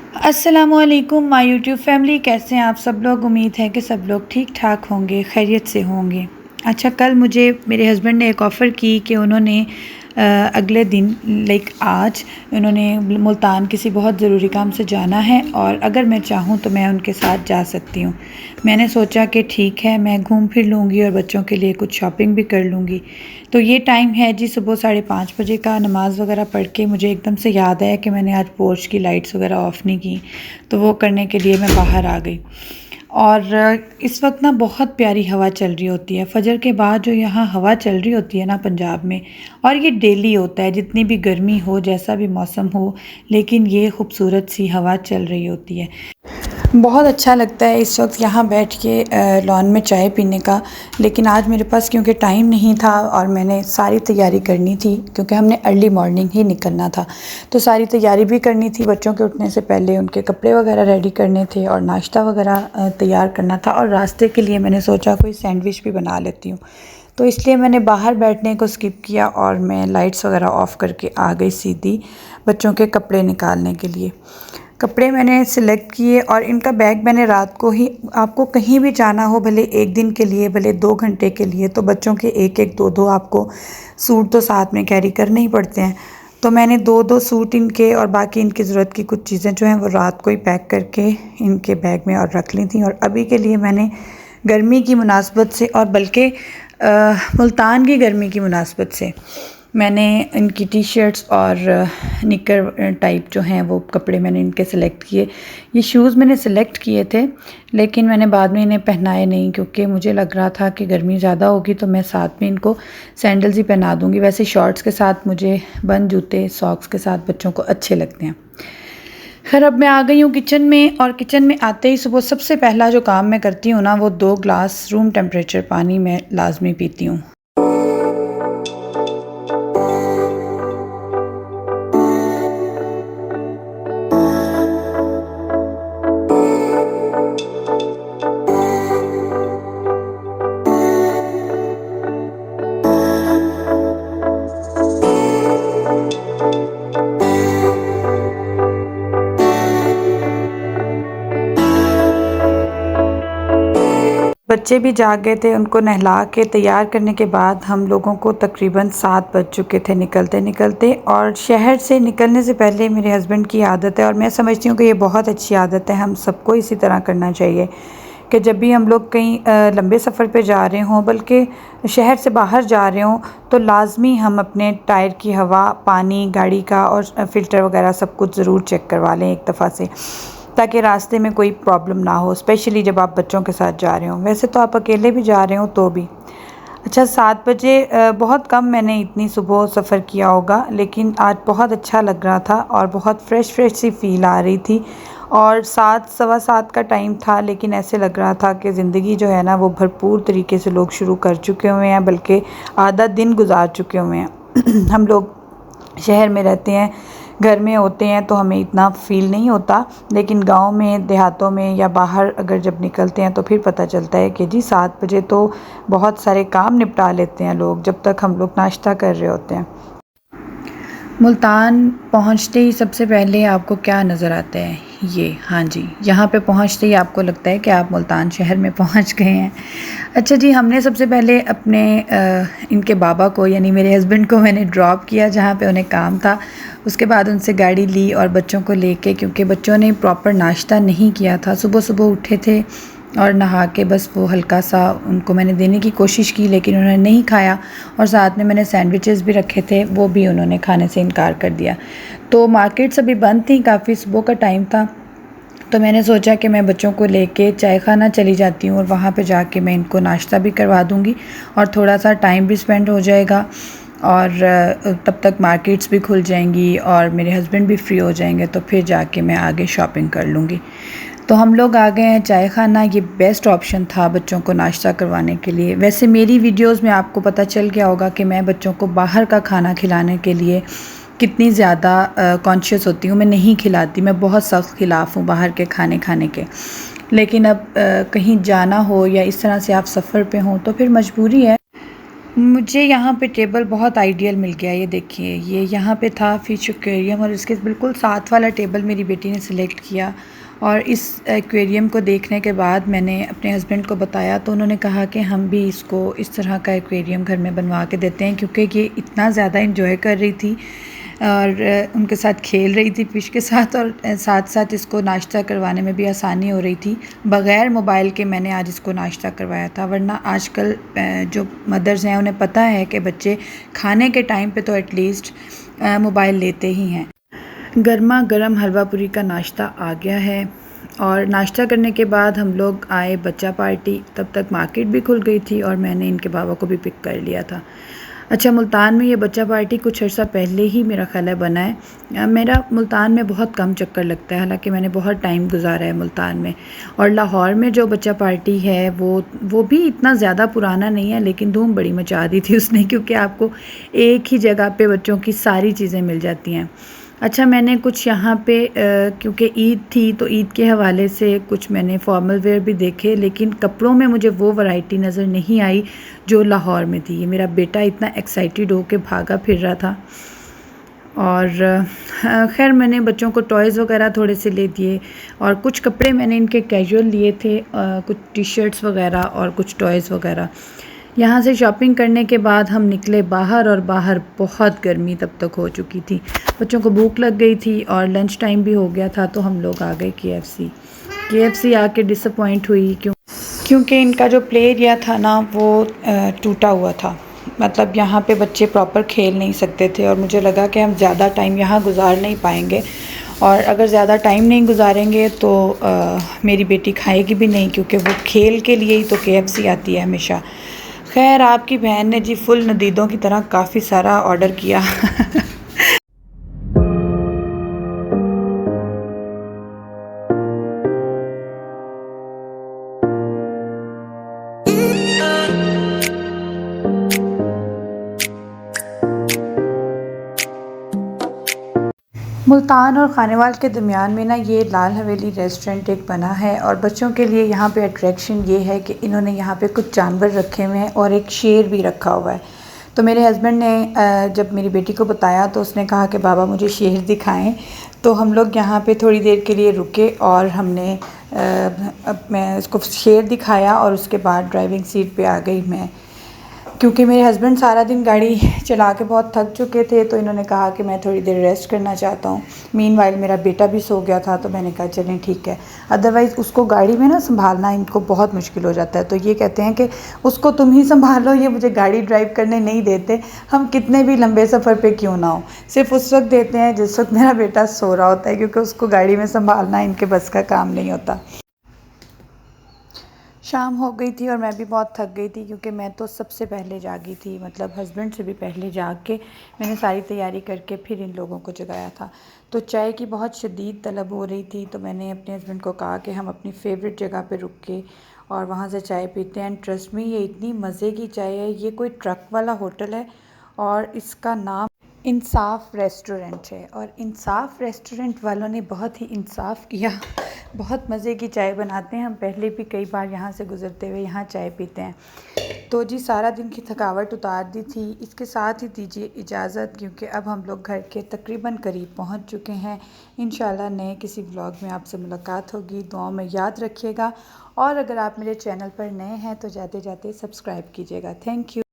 अस्सलामुअलैकुम my YouTube family, कैसे हैं आप सब लोग। उम्मीद है कि सब लोग ठीक ठाक होंगे, खैरियत से होंगे। अच्छा, कल मुझे मेरे हस्बैंड ने एक ऑफ़र की कि उन्होंने अगले दिन लाइक आज उन्होंने मुल्तान किसी बहुत ज़रूरी काम से जाना है और अगर मैं चाहूँ तो मैं उनके साथ जा सकती हूँ। मैंने सोचा कि ठीक है, मैं घूम फिर लूँगी और बच्चों के लिए कुछ शॉपिंग भी कर लूँगी। तो ये टाइम है जी सुबह 5:30 बजे का। नमाज़ वगैरह पढ़ के मुझे एकदम से याद आया कि मैंने आज पोर्च की लाइट्स वगैरह ऑफ़ नहीं की, तो वो करने के लिए मैं बाहर आ गई। और इस वक्त ना बहुत प्यारी हवा चल रही होती है। फजर के बाद जो यहाँ हवा चल रही होती है ना पंजाब में, और ये डेली होता है, जितनी भी गर्मी हो, जैसा भी मौसम हो, लेकिन ये खूबसूरत सी हवा चल रही होती है। बहुत अच्छा लगता है इस वक्त यहाँ बैठ के लॉन में चाय पीने का। लेकिन आज मेरे पास क्योंकि टाइम नहीं था और मैंने सारी तैयारी करनी थी, क्योंकि हमने अर्ली मॉर्निंग ही निकलना था, तो सारी तैयारी भी करनी थी। बच्चों के उठने से पहले उनके कपड़े वगैरह रेडी करने थे और नाश्ता वगैरह तैयार करना था। और रास्ते के लिए मैंने सोचा कोई सैंडविच भी बना लेती हूँ, तो इसलिए मैंने बाहर बैठने को स्किप किया और मैं लाइट्स वगैरह ऑफ़ करके आ गई सीधी बच्चों के कपड़े निकालने के लिए। कपड़े मैंने सिलेक्ट किए और इनका बैग मैंने रात को ही, आपको कहीं भी जाना हो, भले एक दिन के लिए, भले 2 घंटे के लिए, तो बच्चों के एक एक दो दो आपको सूट तो साथ में कैरी करने ही पड़ते हैं। तो मैंने 2 सूट इनके और बाकी इनकी ज़रूरत की कुछ चीज़ें जो हैं वो रात को ही पैक करके इनके बैग में और रख ली थी। और अभी के लिए मैंने गर्मी की मुनासबत से, और बल्कि मुल्तान की गर्मी की मुनासबत से, मैंने इनकी टी शर्ट्स और निकर टाइप जो हैं वो कपड़े मैंने इनके सेलेक्ट किए। ये शूज़ मैंने सेलेक्ट किए थे, लेकिन मैंने बाद में इन्हें पहनाए नहीं, क्योंकि मुझे लग रहा था कि गर्मी ज़्यादा होगी तो मैं साथ में इनको सैंडल्स ही पहना दूँगी। वैसे शॉर्ट्स के साथ मुझे बंद जूते सॉक्स के साथ बच्चों को अच्छे लगते हैं। खैर, अब मैं आ गई हूँ किचन में, और किचन में आते ही सुबह सबसे पहला जो काम मैं करती हूँ ना, वो 2 ग्लास रूम टेम्परेचर पानी मैं लाजमी पीती हूँ। बच्चे भी जाग गए थे। उनको नहला के तैयार करने के बाद हम लोगों को तकरीबन 7 बज चुके थे निकलते निकलते। और शहर से निकलने से पहले मेरे हस्बैंड की आदत है, और मैं समझती हूँ कि ये बहुत अच्छी आदत है, हम सबको इसी तरह करना चाहिए कि जब भी हम लोग कहीं लंबे सफ़र पे जा रहे हों, बल्कि शहर से बाहर जा रहे हों, तो लाजमी हम अपने टायर की हवा, पानी, गाड़ी का और फ़िल्टर वगैरह सब कुछ ज़रूर चेक करवा लें एक दफ़ा से, ताकि रास्ते में कोई प्रॉब्लम ना हो, स्पेशली जब आप बच्चों के साथ जा रहे हों। वैसे तो आप अकेले भी जा रहे हो तो भी। अच्छा, 7 बजे, बहुत कम मैंने इतनी सुबह सफ़र किया होगा, लेकिन आज बहुत अच्छा लग रहा था और बहुत फ़्रेश फ़्रेश सी फ़ील आ रही थी। और 7 सवा 7 का टाइम था, लेकिन ऐसे लग रहा था कि ज़िंदगी जो है ना वो भरपूर तरीके से लोग शुरू कर चुके हुए हैं, बल्कि आधा दिन गुजार चुके हुए हैं। हम लोग शहर में रहते हैं, घर में होते हैं तो हमें इतना फ़ील नहीं होता, लेकिन गांव में, देहातों में या बाहर अगर जब निकलते हैं तो फिर पता चलता है कि जी 7 बजे तो बहुत सारे काम निपटा लेते हैं लोग, जब तक हम लोग नाश्ता कर रहे होते हैं। मुल्तान पहुंचते ही सबसे पहले आपको क्या नज़र आता है? ये, हाँ जी, यहाँ पे पहुंचते ही आपको लगता है कि आप मुल्तान शहर में पहुंच गए हैं। अच्छा जी, हमने सबसे पहले अपने इनके बाबा को, यानी मेरे हस्बैंड को मैंने ड्रॉप किया जहाँ पे उन्हें काम था। उसके बाद उनसे गाड़ी ली और बच्चों को लेके, क्योंकि बच्चों ने प्रॉपर नाश्ता नहीं किया था, सुबह सुबह उठे थे और नहा के बस वो हल्का सा उनको मैंने देने की कोशिश की, लेकिन उन्होंने नहीं खाया। और साथ में मैंने सैंडविचेस भी रखे थे, वो भी उन्होंने खाने से इनकार कर दिया। तो मार्केट्स अभी बंद थी, काफ़ी सुबह का टाइम था, तो मैंने सोचा कि मैं बच्चों को लेके चाय खाना चली जाती हूँ और वहाँ पे जाके मैं इनको नाश्ता भी करवा दूँगी और थोड़ा सा टाइम भी स्पेंड हो जाएगा, और तब तक मार्केट्स भी खुल जाएंगी और मेरे हस्बैंड भी फ्री हो जाएंगे, तो फिर जाके मैं आगे शॉपिंग कर लूँगी। तो हम लोग आ गए हैं चाय खाना। ये बेस्ट ऑप्शन था बच्चों को नाश्ता करवाने के लिए। वैसे मेरी वीडियोस में आपको पता चल गया होगा कि मैं बच्चों को बाहर का खाना खिलाने के लिए कितनी ज़्यादा कॉन्शियस होती हूँ। मैं नहीं खिलाती, मैं बहुत सख्त खिलाफ़ हूँ बाहर के खाने के। लेकिन अब कहीं जाना हो या इस तरह से आप सफ़र पे हों तो फिर मजबूरी है। मुझे यहाँ पे टेबल बहुत आइडियल मिल गया। ये देखिए, ये यहाँ पे था फ़िश एक्वेरियम और इसके बिल्कुल साथ वाला टेबल मेरी बेटी ने सिलेक्ट किया। और इस एक्वेरियम को देखने के बाद मैंने अपने हस्बैंड को बताया, तो उन्होंने कहा कि हम भी इसको इस तरह का एक्वेरियम घर में बनवा के देते हैं, क्योंकि ये इतना ज़्यादा इंजॉय कर रही थी और उनके साथ खेल रही थी फ़िश के साथ, और साथ साथ इसको नाश्ता करवाने में भी आसानी हो रही थी। बग़ैर मोबाइल के मैंने आज इसको नाश्ता करवाया था, वरना आजकल जो मदर्स हैं उन्हें पता है कि बच्चे खाने के टाइम पे तो एटलीस्ट मोबाइल लेते ही हैं। गर्मा गर्म हलवा पूरी का नाश्ता आ गया है और नाश्ता करने के बाद हम लोग आए बच्चा पार्टी। तब तक मार्केट भी खुल गई थी और मैंने इनके बाबा को भी पिक कर लिया था। अच्छा, मुल्तान में ये बच्चा पार्टी कुछ अर्सा पहले ही मेरा ख़्याल है बना है। मेरा मुल्तान में बहुत कम चक्कर लगता है, हालांकि मैंने बहुत टाइम गुजारा है मुल्तान में। और लाहौर में जो बच्चा पार्टी है वो भी इतना ज़्यादा पुराना नहीं है, लेकिन धूम बड़ी मचा दी थी उसने, क्योंकि आपको एक ही जगह पे बच्चों की सारी चीज़ें मिल जाती हैं। अच्छा, मैंने कुछ यहाँ पे क्योंकि ईद थी तो ईद के हवाले से कुछ मैंने फॉर्मल वेयर भी देखे, लेकिन कपड़ों में मुझे वो वैरायटी नज़र नहीं आई जो लाहौर में थी। ये मेरा बेटा इतना एक्साइटेड हो के भागा फिर रहा था। और खैर मैंने बच्चों को टॉयज़ वगैरह थोड़े से ले दिए और कुछ कपड़े मैंने इनके कैजुअल लिए थे, कुछ टी शर्ट्स वगैरह और कुछ टॉयज़ वगैरह। यहाँ से शॉपिंग करने के बाद हम निकले बाहर, और बाहर बहुत गर्मी तब तक हो चुकी थी। बच्चों को भूख लग गई थी और लंच टाइम भी हो गया था, तो हम लोग आ गए KFC आके डिसअपॉइंट हुई, क्योंकि इनका जो प्ले एरिया था ना वो टूटा हुआ था। मतलब यहाँ पे बच्चे प्रॉपर खेल नहीं सकते थे और मुझे लगा कि हम ज़्यादा टाइम यहाँ गुजार नहीं पाएंगे, और अगर ज़्यादा टाइम नहीं गुजारेंगे तो मेरी बेटी खाएगी भी नहीं, क्योंकि वो खेल के लिए ही तो KFC आती है हमेशा। खैर आपकी बहन ने जी फुल नदीदों की तरह काफ़ी सारा ऑर्डर किया। मुल्तान और खानेवाल के दरमियान में ना ये लाल हवेली रेस्टोरेंट एक बना है, और बच्चों के लिए यहाँ पे अट्रैक्शन ये है कि इन्होंने यहाँ पे कुछ जानवर रखे हुए हैं और एक शेर भी रखा हुआ है। तो मेरे हस्बैंड ने जब मेरी बेटी को बताया तो उसने कहा कि बाबा मुझे शेर दिखाएं। तो हम लोग यहाँ पे थोड़ी देर के लिए रुके और हमने मैं उसको शेर दिखाया, और उसके बाद ड्राइविंग सीट पे आ गई मैं, क्योंकि मेरे हस्बैंड सारा दिन गाड़ी चला के बहुत थक चुके थे, तो इन्होंने कहा कि मैं थोड़ी देर रेस्ट करना चाहता हूँ। मीनवाइल मेरा बेटा भी सो गया था, तो मैंने कहा चलें ठीक है, अदरवाइज़ उसको गाड़ी में ना संभालना इनको बहुत मुश्किल हो जाता है। तो ये कहते हैं कि उसको तुम ही संभालो, ये मुझे गाड़ी ड्राइव करने नहीं देते, हम कितने भी लंबे सफ़र पर क्यों ना हो, सिर्फ उस वक्त देते हैं जिस वक्त मेरा बेटा सो रहा होता है, क्योंकि उसको गाड़ी में संभालना इनके बस का काम नहीं होता। शाम हो गई थी और मैं भी बहुत थक गई थी, क्योंकि मैं तो सबसे पहले जागी थी, मतलब हस्बैंड से भी पहले जाग के मैंने सारी तैयारी करके फिर इन लोगों को जगाया था। तो चाय की बहुत शदीद तलब हो रही थी, तो मैंने अपने हस्बैंड को कहा कि हम अपनी फ़ेवरेट जगह पे रुक के और वहाँ से चाय पीते हैं। एंड ट्रस्ट मी, ये इतनी मज़े की चाय है। ये कोई ट्रक वाला होटल है और इसका नाम इंसाफ रेस्टोरेंट है, और इंसाफ रेस्टोरेंट वालों ने बहुत ही इंसाफ किया। बहुत मज़े की चाय बनाते हैं, हम पहले भी कई बार यहाँ से गुज़रते हुए यहाँ चाय पीते हैं। तो जी सारा दिन की थकावट उतार दी थी। इसके साथ ही दीजिए इजाज़त, क्योंकि अब हम लोग घर के तकरीबन करीब पहुँच चुके हैं। इंशाल्लाह नए किसी व्लॉग में आपसे मुलाकात होगी। दुआओं में याद रखिएगा, और अगर आप मेरे चैनल पर नए हैं तो जाते जाते सब्सक्राइब कीजिएगा। Thank you.